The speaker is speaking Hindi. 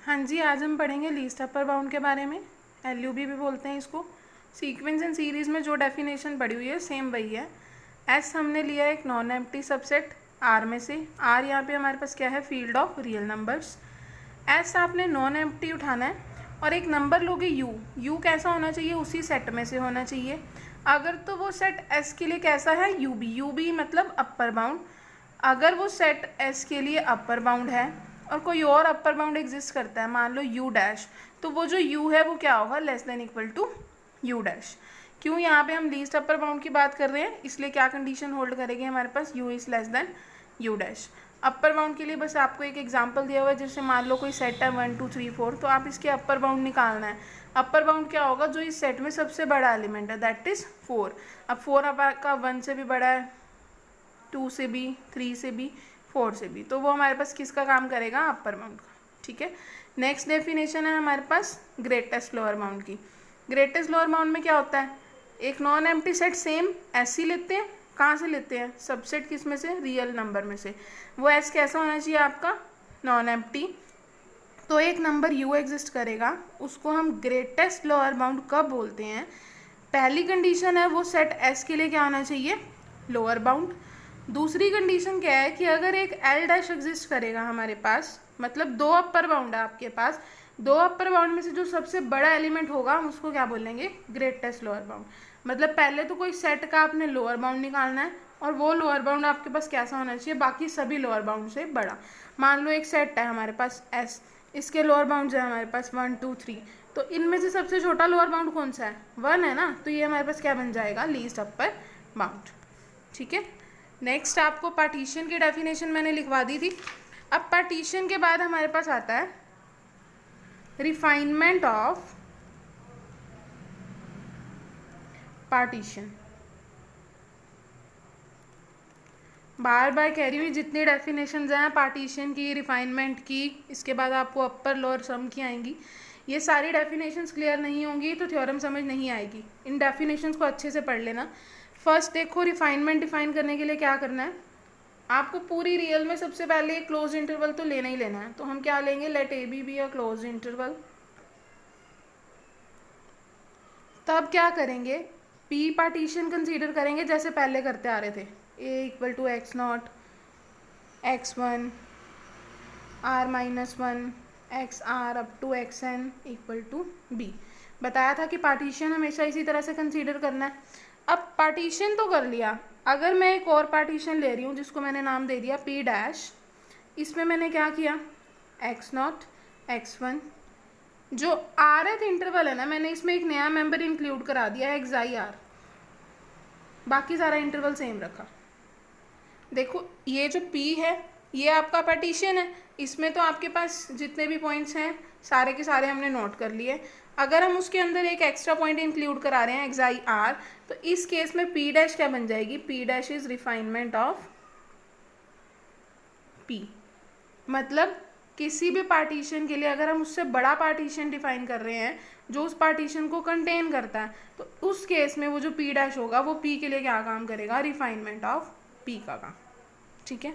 हाँ जी, आज हम पढ़ेंगे लीस्ट अपर बाउंड के बारे में। एलयूबी भी बोलते हैं इसको। सीक्वेंस एंड सीरीज में जो डेफिनेशन पड़ी हुई है सेम वही है। एस हमने लिया एक नॉन एम्प्टी सबसेट आर में से। आर यहाँ पे हमारे पास क्या है, field of real numbers. S आपने नॉन एम्प्टी उठाना है और एक नंबर लोगे यू। यू कैसा होना चाहिए, उसी सेट में से होना चाहिए। अगर तो वो सेट एस के लिए कैसा है, यू बी। यू बी मतलब अपर बाउंड। अगर वो सेट एस के लिए अपर बाउंड है और कोई और अपर बाउंड एग्जिस्ट करता है, मान लो यू डैश, तो वो जो यू है वो क्या होगा, less than equal to U dash. क्यों, यहाँ पे हम लीस्ट अपर बाउंड की बात कर रहे हैं, इसलिए क्या कंडीशन होल्ड करेगी हमारे पास, u is less than u dash. Upper bound के लिए बस आपको एक एग्जांपल दिया हुआ है, जैसे मान लो कोई सेट है 1 2 3 4, तो आप इसके अपर बाउंड निकालना है। अपर बाउंड क्या होगा, जो इस सेट में सबसे बड़ा एलिमेंट है, दैट इज 4। अब 4 आपका 1 से भी बड़ा है, 2 से भी, 3 से भी, 4 से भी, तो वो हमारे पास किसका काम करेगा, अपर बाउंड का। ठीक है। नेक्स्ट डेफिनेशन है हमारे पास ग्रेटेस्ट लोअर बाउंड की। ग्रेटेस्ट लोअर बाउंड में क्या होता है, एक non empty set same S ही लेते हैं। कहाँ से लेते हैं, सबसेट किस में से, रियल नंबर में से। वो एस कैसा होना चाहिए आपका, नॉन एम्प्टी। तो एक नंबर यू एग्जिस्ट करेगा, उसको हम ग्रेटेस्ट लोअर बाउंड कब बोलते हैं, पहली कंडीशन है वो सेट एस के लिए क्या होना चाहिए, लोअर बाउंड। दूसरी कंडीशन क्या है कि अगर एक एल डैश एग्जिस्ट करेगा हमारे पास, मतलब दो अपर बाउंड है आपके पास, दो अपर बाउंड में से जो सबसे बड़ा एलिमेंट होगा हम उसको क्या बोलेंगे, ग्रेटेस्ट लोअर बाउंड। मतलब पहले तो कोई सेट का आपने लोअर बाउंड निकालना है और वो लोअर बाउंड आपके पास कैसा होना चाहिए, बाकी सभी लोअर बाउंड से बड़ा। मान लो एक सेट है हमारे पास एस, इसके लोअर बाउंड है हमारे पास 1 2 3, तो इनमें से सबसे छोटा लोअर बाउंड कौन सा है, 1 है ना, तो ये हमारे पास क्या बन जाएगा, लीस्ट अपर बाउंड। ठीक है। नेक्स्ट आपको पार्टीशन की डेफिनेशन मैंने लिखवा दी थी। अब पार्टीशन के बाद हमारे पास आता है रिफाइनमेंट ऑफ पार्टीशन। बार बार कह रही हूँ, जितनी डेफिनेशंस हैं पार्टीशन की, रिफाइनमेंट की, इसके बाद आपको अपर लोअर सम की आएंगी, ये सारी डेफिनेशंस क्लियर नहीं होंगी तो थ्योरम समझ नहीं आएगी। इन डेफिनेशंस को अच्छे से पढ़ लेना। फर्स्ट देखो, रिफाइनमेंट डिफाइन करने के लिए क्या करना है, आपको पूरी रियल में सबसे पहले एक क्लोज इंटरवल तो लेना ही लेना है। तो हम क्या लेंगे, let A be a close interval. तब क्या करेंगे, पी पार्टीशन कंसीडर करेंगे जैसे पहले करते आ रहे थे, a equal to x naught, x1, r-1, x r up to x n equal to b. बताया था कि पार्टीशन हमेशा इसी तरह से कंसीडर करना है। अब पार्टीशन तो कर लिया, अगर मैं एक और पार्टीशन ले रही हूँ जिसको मैंने नाम दे दिया पी डैश, इसमें मैंने क्या किया, एक्स नॉट, x1, जो rth इंटरवल है ना, मैंने इसमें एक नया मेंबर इंक्लूड करा दिया है, एक्स आई आर, बाकी सारा इंटरवल सेम रखा। देखो ये जो p है ये आपका पार्टीशन है, इसमें तो आपके पास जितने भी पॉइंट्स हैं सारे के सारे हमने नोट कर लिए। अगर हम उसके अंदर एक एक्स्ट्रा पॉइंट इंक्लूड करा रहे हैं, एक्स आई आर, तो इस केस में p डैश क्या बन जाएगी, p dash is refinement of p। मतलब किसी भी पार्टीशन के लिए अगर हम उससे बड़ा पार्टीशन डिफाइन कर रहे हैं जो उस पार्टीशन को कंटेन करता है, तो उस केस में वो जो p डैश होगा वो p के लिए क्या काम करेगा, रिफाइनमेंट ऑफ p का काम। ठीक है।